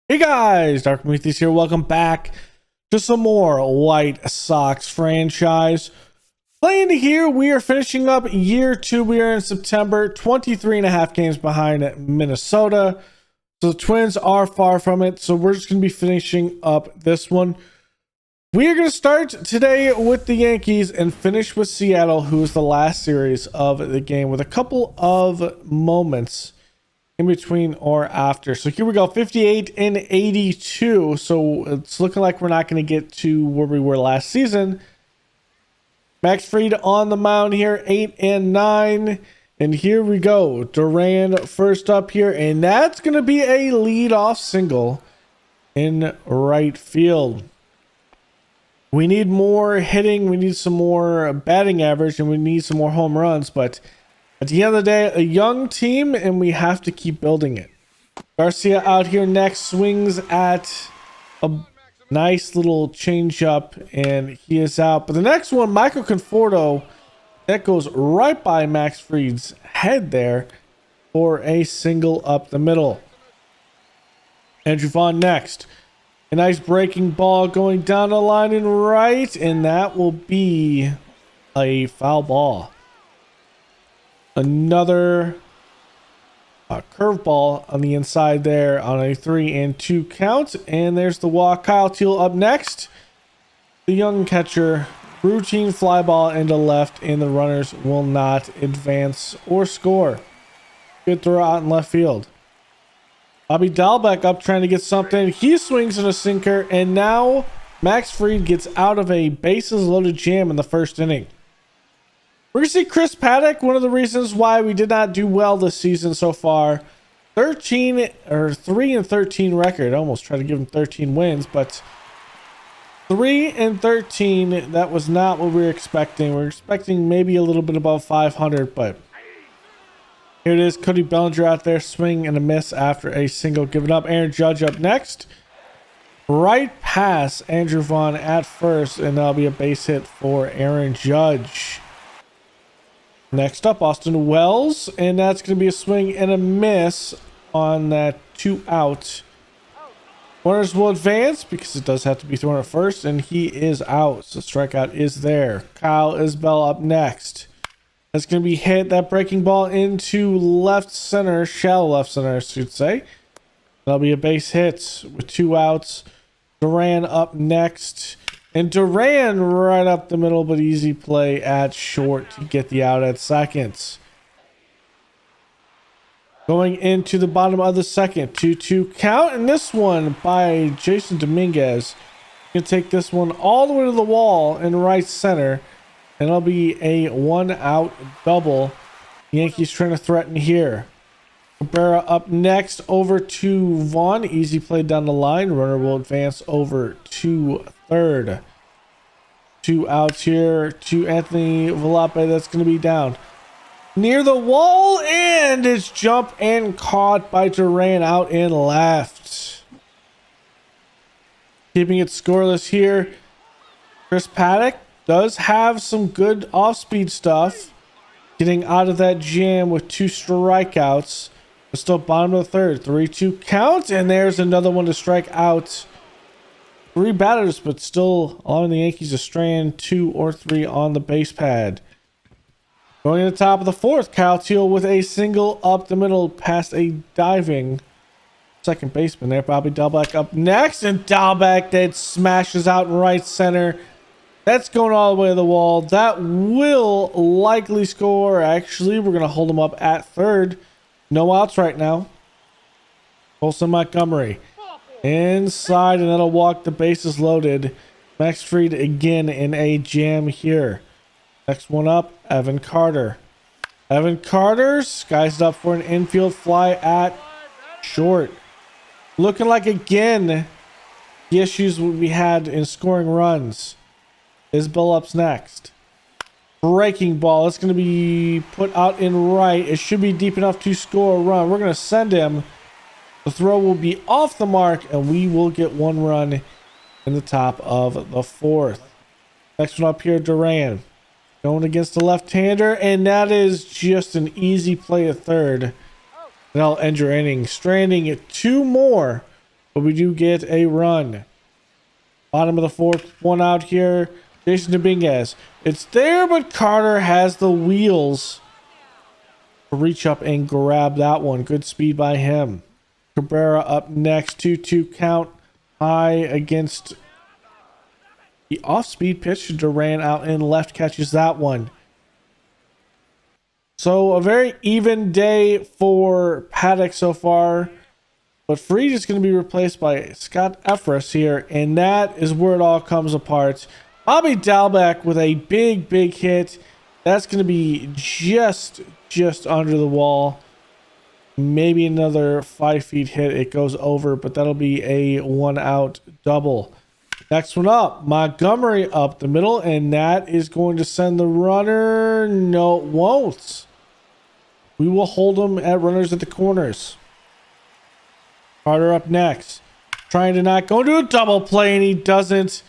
Hey guys, Dark Prometheus here. Welcome back to some more White Sox franchise. Playing here, we are finishing up year 2. We are in September, 23 and a half games behind Minnesota. So the Twins are far from it. So we're just going to be finishing up this one. We are going to start today with the Yankees and finish with Seattle, who is the last series of the game, with a couple of moments in between or after. So here we go, 58 and 82. So it's looking like we're not going to get to where we were last season. Max Fried on the mound here, 8 and 9. And here we go, Duran first up here, and that's going to be a leadoff single in right field. We need more hitting, we need some more batting average, and we need some more home runs, but at the end of the day, a young team, and we have to keep building it. Garcia out here next, swings at a nice little changeup, and he is out. But the next one, Michael Conforto, that goes right by Max Fried's head there for a single up the middle. Andrew Vaughn next. A nice breaking ball going down the line and right, and that will be a foul ball. Another curveball on the inside there on a 3-2 count. And there's the walk. Kyle Teal up next. The young catcher. Routine fly ball into left, and the runners will not advance or score. Good throw out in left field. Bobby Dahlbeck up trying to get something. He swings in a sinker, and now Max Fried gets out of a bases loaded jam in the first inning. We're going to see Chris Paddock, one of the reasons why we did not do well this season so far. 3-13 record. I almost tried to give him 13 wins, but 3-13, that was not what we were expecting. We were expecting maybe a little bit above 500, but here it is. Cody Bellinger out there, swing and a miss after a single given up. Aaron Judge up next. Right past Andrew Vaughn at first, and that'll be a base hit for Aaron Judge. Next up, Austin Wells, and that's going to be a swing and a miss on that 2 out. Runners will advance because it does have to be thrown at first, and he is out. So strikeout is there. Kyle Isbell up next. That's going to be hit, that breaking ball into left center, shallow left center, I should say. That'll be a base hit with 2 outs. Duran up next. And Duran right up the middle, but easy play at short to get the out at second. Going into the bottom of the second, 2-2 count. And this one by Jason Dominguez. You can take this one all the way to the wall in right center. And it'll be a 1-out double. Yankees trying to threaten here. Cabrera up next over to Vaughn. Easy play down the line. Runner will advance over to third. 2 outs here to Anthony Volpe. That's going to be down near the wall, and it's jumped and caught by Duran out in left. Keeping it scoreless here. Chris Paddock does have some good off-speed stuff. Getting out of that jam with 2 strikeouts. But still bottom of the third. 3-2 count, and there's another one to strike out. 3 batters, but still allowing the Yankees to strand 2 or 3 on the base pad. Going to the top of the 4th, Kyle Teal with a single up the middle past a diving second baseman there. Bobby Dahlbeck up next, and Dahlbeck that smashes out in right center. That's going all the way to the wall. That will likely score. Actually, we're going to hold him up at third. No outs right now. Colson Montgomery inside, and that'll walk. The bases loaded. Max Fried again in a jam here. Next one up, Evan Carter. Evan Carter skies up for an infield fly at short. Looking like again the issues we had in scoring runs. Isbell up's next. Breaking ball. It's going to be put out in right. It should be deep enough to score a run. We're going to send him. The throw will be off the mark, and we will get 1 run in the top of the 4th. Next one up here, Duran. Going against the left-hander, and that is just an easy play at third. That'll end your inning. Stranding at 2 more but we do get a run. Bottom of the fourth, one out here. Jason Dominguez. It's there, but Carter has the wheels to reach up and grab that one. Good speed by him. Cabrera up next. 2-2 count. High against the off-speed pitch. Duran out in left catches that one. So a very even day for Paddock so far. But Fried is going to be replaced by Scott Effross here. And that is where it all comes apart. Bobby Dalbec with a big hit. That's going to be just under the wall. Maybe another 5 feet hit. It goes over, but that'll be a 1-out double. Next one up, Montgomery up the middle, and that is going to send the runner. No, it won't. We will hold him at runners at the corners. Carter up next. Trying to not go into a double play, and he doesn't.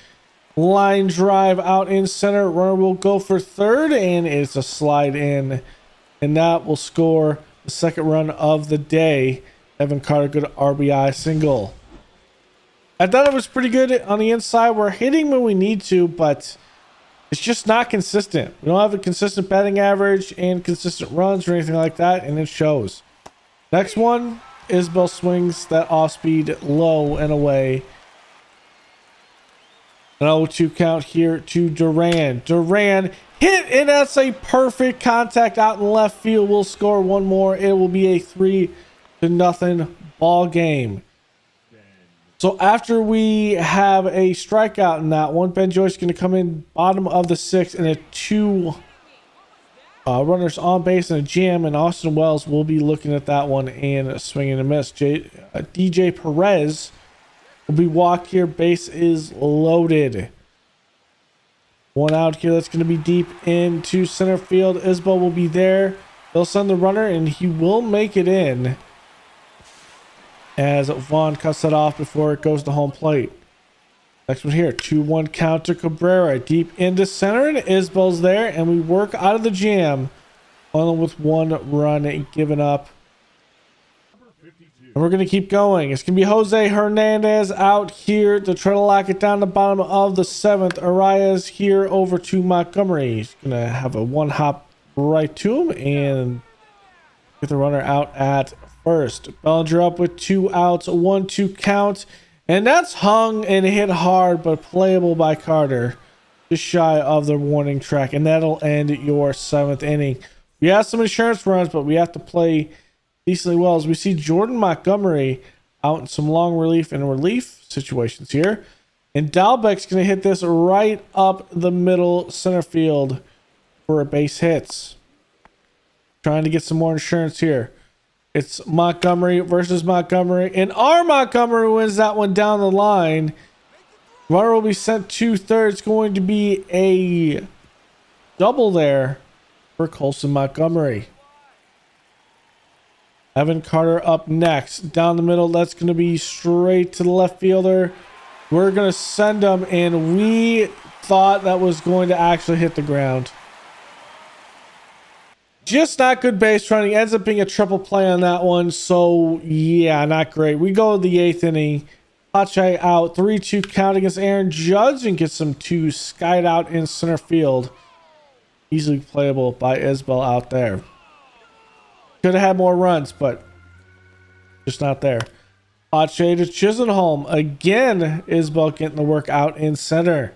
Line drive out in center. Runner will go for third, and it's a slide in. And that will score the second run of the day. Evan Carter, good RBI single. I thought it was pretty good on the inside. We're hitting when we need to, but it's just not consistent. We don't have a consistent batting average and consistent runs or anything like that, and it shows. Next one, Isbell swings that off-speed low and away. An 0-2 count here to Duran. Duran hit, and that's a perfect contact out in left field. We'll score one more. It will be a 3-0 ball game. So after we have a strikeout in that one, Ben Joyce is going to come in bottom of the sixth, and a 2 runners on base and a jam, and Austin Wells will be looking at that one and swinging a miss. DJ Perez will be walked here. Base is loaded. One out here. That's going to be deep into center field. Isbell will be there. They'll send the runner, and he will make it in as Vaughn cuts that off before it goes to home plate. Next one here. 2-1 count to Cabrera. Deep into center, and Isbell's there, and we work out of the jam. Only with 1 run given up. And we're going to keep going. It's going to be Jose Hernandez out here to try to lock it down the bottom of the 7th. Arias here over to Montgomery. He's going to have a 1-hop right to him and get the runner out at first. Bellinger up with 2 outs, 1-2 count. And that's hung and hit hard, but playable by Carter. Just shy of the warning track. And that'll end your 7th inning. We have some insurance runs, but we have to play decently well as we see Jordan Montgomery out in some long relief and relief situations here. And Dalbec's going to hit this right up the middle center field for a base hits. Trying to get some more insurance here. It's Montgomery versus Montgomery. And our Montgomery wins that one down the line. Runner will be sent to third. It's going to be a double there for Colson Montgomery. Evan Carter up next. Down the middle, that's going to be straight to the left fielder. We're going to send him, and we thought that was going to actually hit the ground. Just not good base running. Ends up being a triple play on that one. So, yeah, not great. We go to the 8th inning. Pache out. 3-2 count against Aaron Judge and gets some 2 skied out in center field. Easily playable by Isbell out there. Could have had more runs, but just not there. Pache to Chisenholm. Again, Isbell getting the work out in center.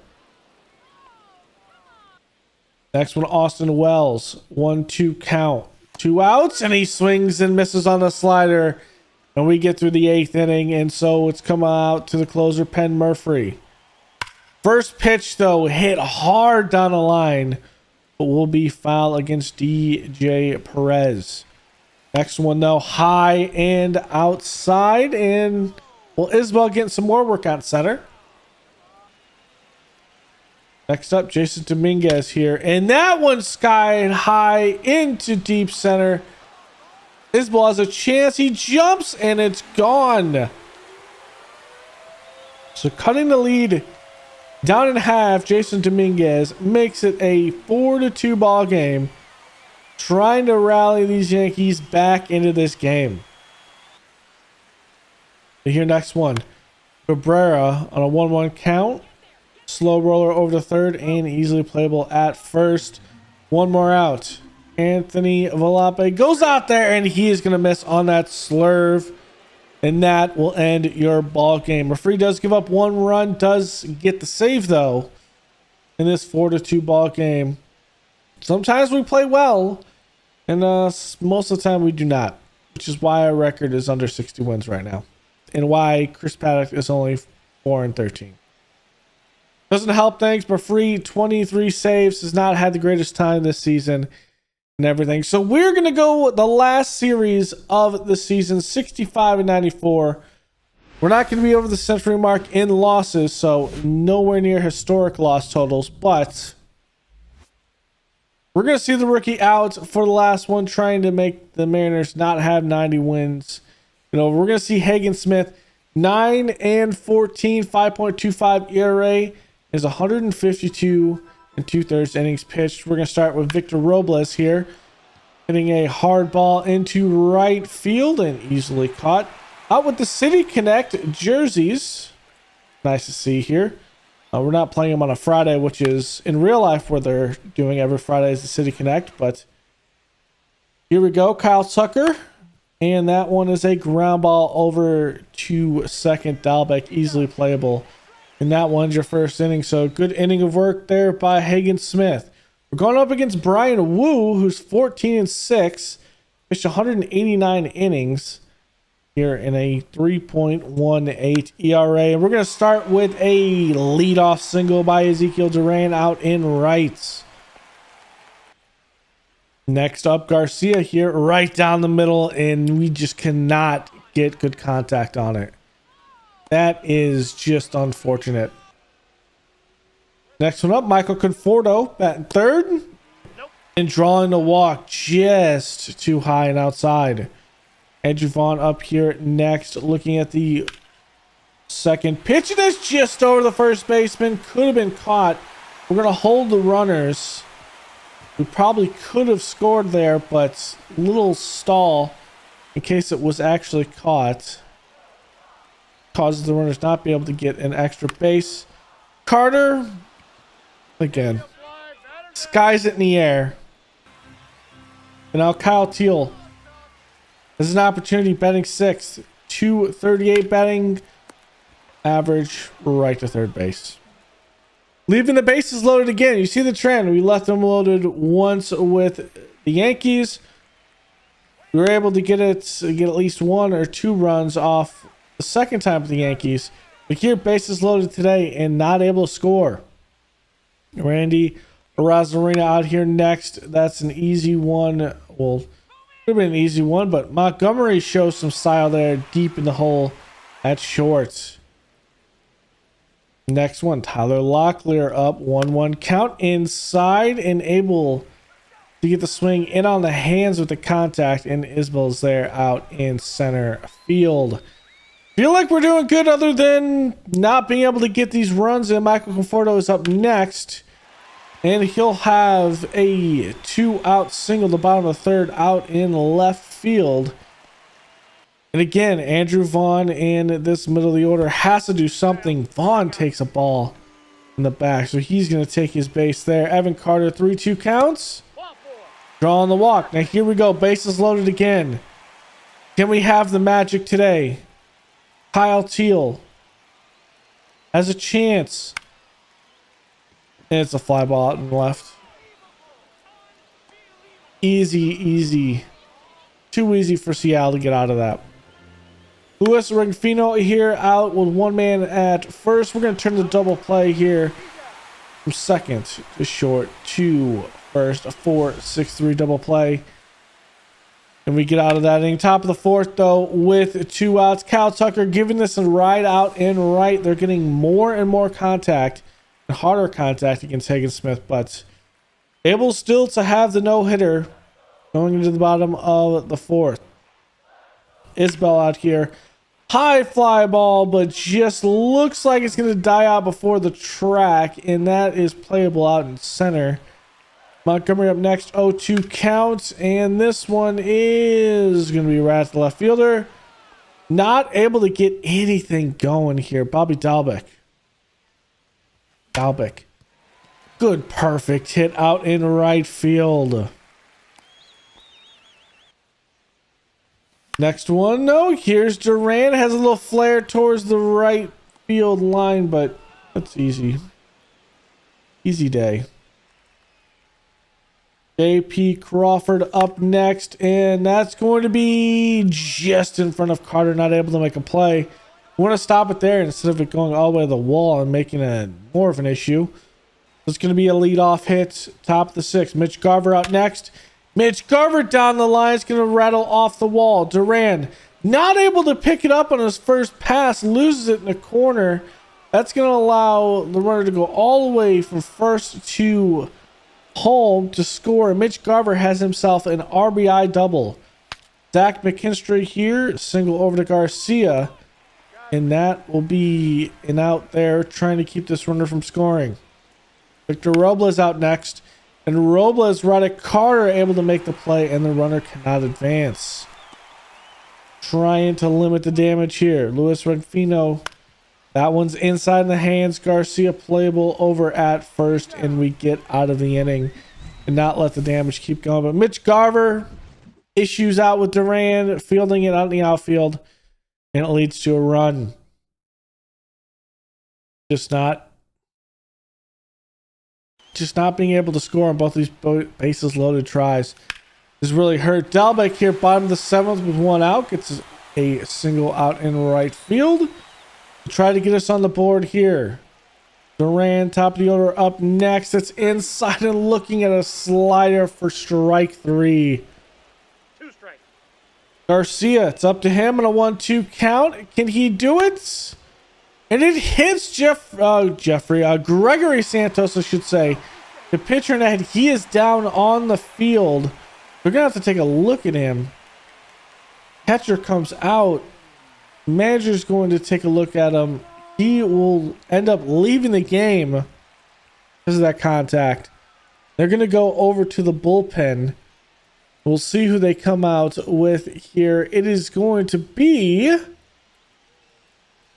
Next one, Austin Wells. 1-2 count. 2 outs, and he swings and misses on the slider. And we get through the 8th inning, and so it's come out to the closer, Penn Murphy. First pitch, though, hit hard down the line, but will be foul against DJ Perez. Next one, though, high and outside, and well, Isbell getting some more work out center. Next up, Jason Dominguez here, and that one sky high into deep center. Isbell has a chance. He jumps, and it's gone. So cutting the lead down in half, Jason Dominguez makes it a 4-2 ball game. Trying to rally these Yankees back into this game. And here, next one. Cabrera on a 1-1 count. Slow roller over to third and easily playable at first. One more out. Anthony Volpe goes out there and he is going to miss on that slurve. And that will end your ball game. Referee does give up 1 run, does get the save though in this 4-2 ball game. Sometimes we play well, and most of the time we do not, which is why our record is under 60 wins right now, and why Chris Paddock is only 4-13. Doesn't help things, but free 23 saves, has not had the greatest time this season and everything. So we're going to go the last series of the season, 65-94. We're not going to be over the century mark in losses, so nowhere near historic loss totals, but we're going to see the rookie out for the last one, trying to make the Mariners not have 90 wins. We're going to see Hagen Smith, 9-14, 5.25 ERA, is 152 and 2/3 innings pitched. We're going to start with Victor Robles here, hitting a hard ball into right field and easily caught. Out with the City Connect jerseys. Nice to see here. We're not playing them on a Friday, which is in real life where they're doing every Friday is the City Connect. But here we go, Kyle Tucker. And that one is a ground ball over to second. Dalbec easily playable. And that one's your first inning. So good inning of work there by Hagen Smith. We're going up against Brian Wu, who's 14-6. Pitched 189 innings here in a 3.18 ERA. And we're going to start with a leadoff single by Ezekiel Duran out in right. Next up, Garcia here right down the middle, and we just cannot get good contact on it. That is just unfortunate. Next one up, Michael Conforto batting third. And drawing the walk just too high and outside. Andrew Vaughn up here next, looking at the second pitch. It is just over the first baseman. Could have been caught. We're going to hold the runners. We probably could have scored there, but little stall in case it was actually caught. Causes the runners not be able to get an extra base. Carter, again, skies it in the air. And now Kyle Teal has an opportunity, batting sixth, 238 batting average, right to third base. Leaving the bases loaded again. You see the trend. We left them loaded once with the Yankees. We were able to get at least 1 or 2 runs off the second time with the Yankees. But here, bases loaded today and not able to score. Randy Arozarena out here next. That's an easy one. Well, could have been an easy one, but Montgomery shows some style there deep in the hole at short. Next one, Tyler Locklear up 1-1 count inside and able to get the swing in on the hands with the contact, and Isbell's there out in center field. Feel like we're doing good other than not being able to get these runs, and Michael Conforto is up next. And he'll have a 2-out single, the bottom of the third, out in left field. And again, Andrew Vaughn in this middle of the order has to do something. Vaughn takes a ball in the back, so he's going to take his base there. Evan Carter, 3-2 counts. Drawing the walk. Now here we go. Bases loaded again. Can we have the magic today? Kyle Teal has a chance. And it's a fly ball out and left. Easy. Too easy for Seattle to get out of that. Luis Rengifo here out with 1 man at first. We're going to turn the double play here from second to short to first. A 4-6-3 double play. And we get out of that inning. Top of the fourth, though, with 2 outs. Kyle Tucker giving this a ride out and right. They're getting more and more contact. Harder contact against Hagen Smith, but able still to have the no-hitter going into the bottom of the fourth. Isbell out here. High fly ball, but just looks like it's going to die out before the track, and that is playable out in center. Montgomery up next, 0-2 count, and this one is going to be right at the left fielder. Not able to get anything going here. Bobby Dalbec. Good, perfect hit out in right field. Next one. No, here's Duran. Has a little flare towards the right field line, but that's easy. Easy day. JP Crawford up next, and that's going to be just in front of Carter, not able to make a play. We want to stop it there instead of it going all the way to the wall and making it more of an issue. It's going to be a leadoff hit, top of the sixth. Mitch Garver out next. Mitch Garver down the line is going to rattle off the wall. Duran not able to pick it up on his first pass, loses it in the corner. That's going to allow the runner to go all the way from first to home to score. Mitch Garver has himself an RBI double. Zach McKinstry here, single over to Garcia, and that will be an out there trying to keep this runner from scoring. Victor Robles out next, and Robles right at Carter, able to make the play, and the runner cannot advance. Trying to limit the damage here. Luis Renfino, that one's inside the hands. Garcia playable over at first, and we get out of the inning and not let the damage keep going. But Mitch Garver issues out with Duran, fielding it out in the outfield, and it leads to a run. Just not being able to score on both these bases loaded tries is really hurt. Dalbec here, bottom of the seventh with one out, gets a single out in right field. Try to get us on the board here. Duran, top of the order, up next. It's inside and looking at a slider for strike three. 2 strikes. Garcia, it's up to him on a 1-2 count. Can he do it? And it hits Gregory Santos, I should say. The pitcher in that, he is down on the field. We're going to have to take a look at him. Catcher comes out. Manager's going to take a look at him. He will end up leaving the game because of that contact. They're going to go over to the bullpen. We'll see who they come out with here. It is going to be...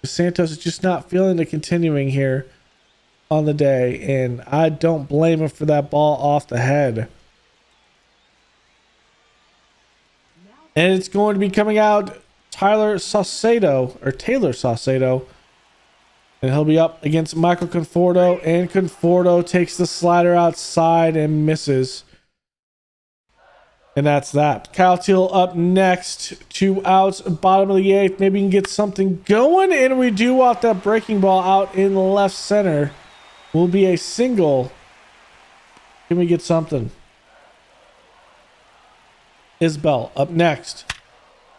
Santos is just not feeling the continuing here on the day, and I don't blame him for that ball off the head. And it's going to be coming out Taylor Saucedo, and he'll be up against Michael Conforto, and Conforto takes the slider outside and misses. And that's that. Kyle Teal up next. 2 outs, bottom of the eighth. Maybe we can get something going. And we do off that breaking ball out in left center. Will be a single. Can we get something? Isbell up next.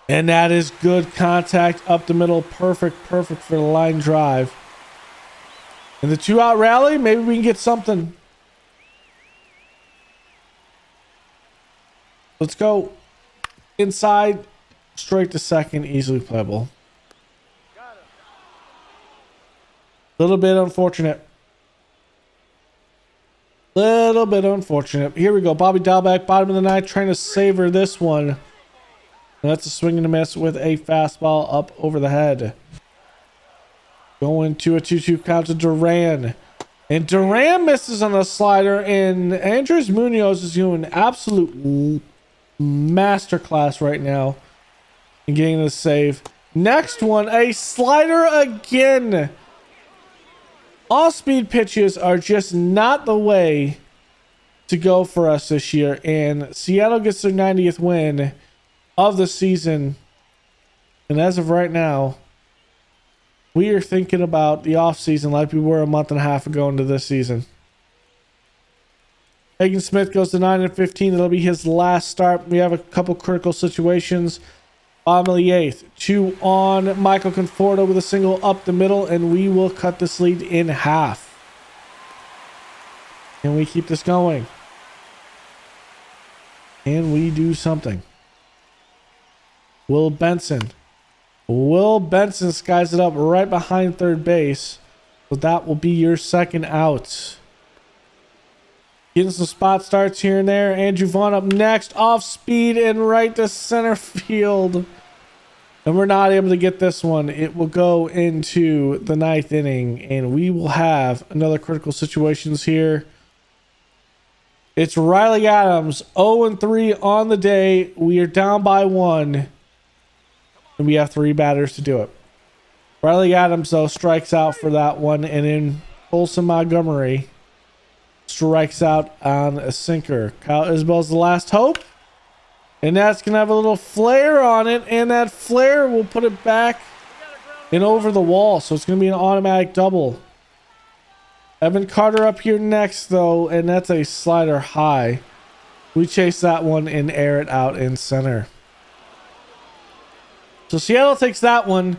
And that is good contact up the middle. Perfect for the line drive. And the 2-out rally. Maybe we can get something. Let's go inside, straight to second, easily playable. Little bit unfortunate. Here we go. Bobby Dalbec, bottom of the ninth, trying to savor this one. And that's a swing and a miss with a fastball up over the head. Going to a 2-2 count to Duran. And Duran misses on the slider, and Andres Munoz is doing absolute masterclass right now in getting the save. Next one, a slider again. Off-speed pitches are just not the way to go for us this year, and Seattle gets their 90th win of the season. And as of right now, we are thinking about the offseason like we were a month and a half ago into this season. Hagen Smith goes to 9-15. It'll be his last start. We have a couple critical situations. Bottom of the eighth. 2 on. Michael Conforto with a single up the middle, and we will cut this lead in half. Can we keep this going? Can we do something? Will Benson skies it up right behind third base. So that will be your second out. Getting some spot starts here and there. Andrew Vaughn up next. Off speed and right to center field. and we're not able to get this one, it will go into the 9th inning, and we will have another critical situations here. It's Riley Adams, 0-3 on the day. We are down by 1, and we have 3 batters to do it. Riley Adams, though, strikes out for that one, and then Olson Montgomery strikes out on a sinker. Kyle Isbell's the last hope. And that's going to have a little flare on it. And that flare will put it back and over the wall. So it's going to be an automatic double. Evan Carter up here next, though. And that's a slider high. We chase that one and air it out in center. So Seattle takes that one.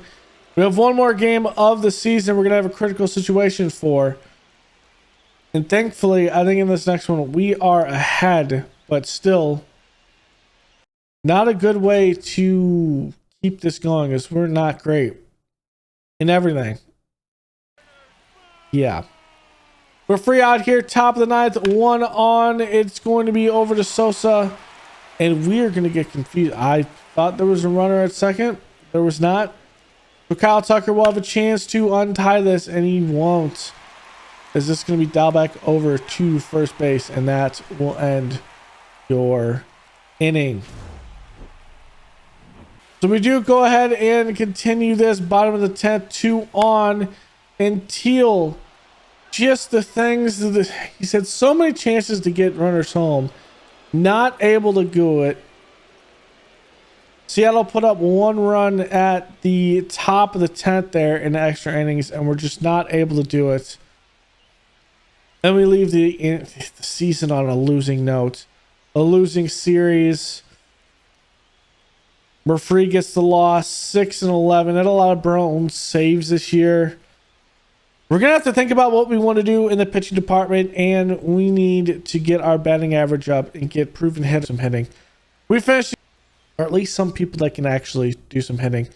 We have one more game of the season we're going to have a critical situation for. And thankfully, I think in this next one, we are ahead. But still, not a good way to keep this going, as we're not great in everything. Yeah. We're free out here, top of the 9th, 1 on. It's going to be over to Sosa, and we're going to get confused. I thought there was a runner at second. There was not. So Kyle Tucker will have a chance to untie this, and he won't. Is this going to be dialed back over to first base, and that will end your inning. So we do go ahead and continue this bottom of the 10th, 2 on, and Teal, just the things that he said, so many chances to get runners home, not able to do it. Seattle put up 1 run at the top of the 10th there in the extra innings, and we're just not able to do it. And we leave the season on a losing note, a losing series. Murphy gets the loss, 6-11. Had a lot of blown saves this year. We're going to have to think about what we want to do in the pitching department, and we need to get our batting average up and get proven hitters some hitting. We finished, or at least some people that can actually do some hitting.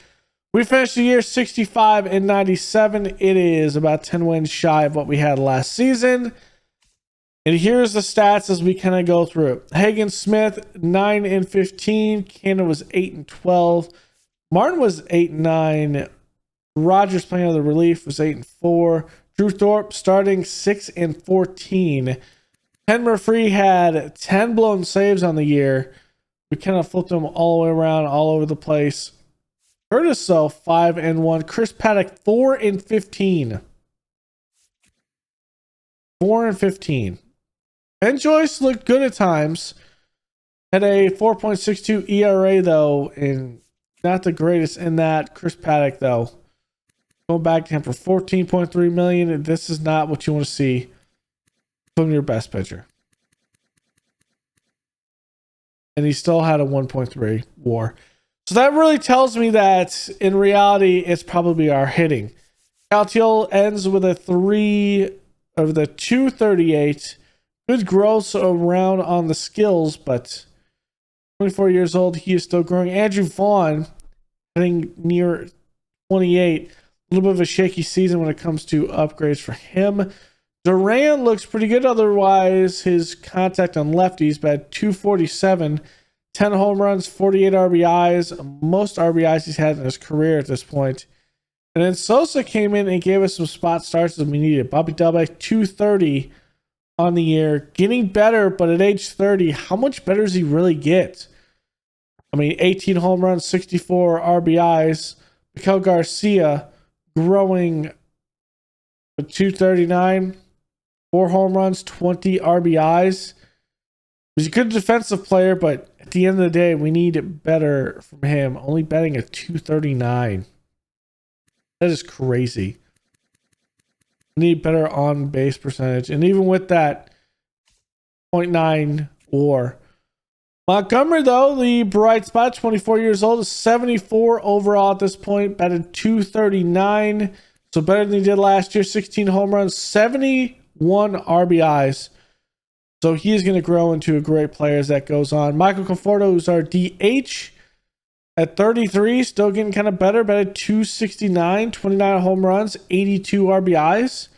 We finished the year 65-97. It is about 10 wins shy of what we had last season. And here's the stats as we kind of go through it. Hagen Smith, 9-15. Cannon was 8-12. Martin was 8-9. Rogers playing on the relief was 8-4. Drew Thorpe starting 6-14. Ken Murphy had 10 blown saves on the year. We kind of flipped them all the way around, all over the place. Curtis, though, 5-1. Chris Paddock, 4-15. 4-15. Ben Joyce looked good at times. Had a 4.62 ERA, though, and not the greatest in that. Chris Paddock, though, going back to him for $14.3 million, and this is not what you want to see from your best pitcher. And he still had a 1.3 WAR. So that really tells me that in reality, it's probably our hitting. Caltiel ends with a 238. Good growth around on the skills, but 24 years old, he is still growing. Andrew Vaughn, hitting near 28. A little bit of a shaky season when it comes to upgrades for him. Duran looks pretty good otherwise. His contact on lefties, but 247, 10 home runs, 48 RBIs, most RBIs he's had in his career at this point. And then Sosa came in and gave us some spot starts that we needed. Bobby Dalbec, 230 on the year, getting better, but at age 30, how much better does he really get? I mean, 18 home runs, 64 RBIs. Miguel Garcia growing to 239, 4 home runs, 20 RBIs. He's a good defensive player, but at the end of the day, we need better from him. Only batting at 239. That is crazy. We need better on base percentage. And even with that, 0.9 WAR. Montgomery, though, the bright spot, 24 years old, is 74 overall at this point, batted 239. So better than he did last year. 16 home runs, 71 RBIs. So he is going to grow into a great player as that goes on. Michael Conforto, who's our DH at 33, still getting kind of better, batted 269, 29 home runs, 82 RBIs.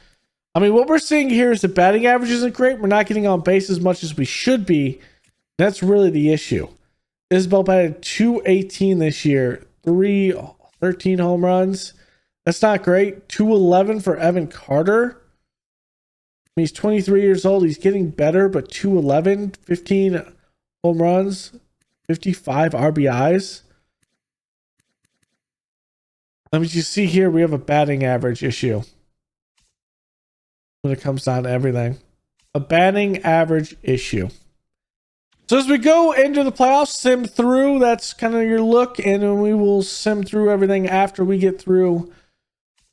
I mean, what we're seeing here is the batting average isn't great. We're not getting on base as much as we should be. That's really the issue. Isbell batted 218 this year, 13 home runs. That's not great. 211 for Evan Carter. He's 23 years old. He's getting better, but 211, 15 home runs, 55 RBIs. Let me just see here. We have a batting average issue when it comes down to everything. A batting average issue. So as we go into the playoffs, sim through, that's kind of your look, and then we will sim through everything after we get through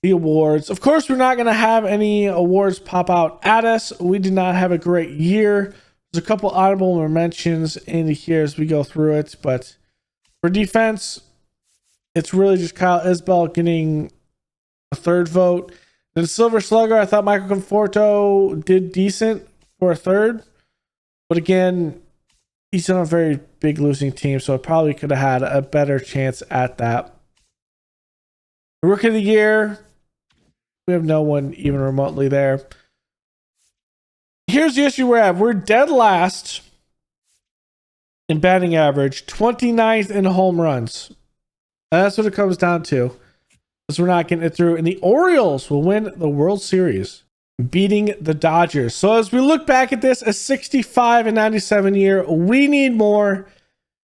the awards. Of course, we're not going to have any awards pop out at us. We did not have a great year. There's a couple honorable mentions in here as we go through it, but for defense, it's really just Kyle Isbell getting a third vote. Then Silver Slugger, I thought Michael Conforto did decent for a third, but again, he's on a very big losing team, so I probably could have had a better chance at that. Rookie of the year, we have no one even remotely there. Here's the issue we're at. We're dead last in batting average, 29th in home runs. And that's what it comes down to, because we're not getting it through. And the Orioles will win the World Series, beating the Dodgers. So as we look back at this, a 65 and 97 year, we need more.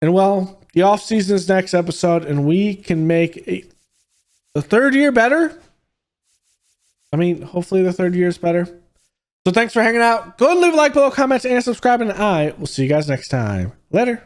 And well, the offseason is next episode, and we can make the third year better. I mean, hopefully the third year is better. So thanks for hanging out. Go ahead and leave a like below, comments, and subscribe, and I will see you guys next time. Later.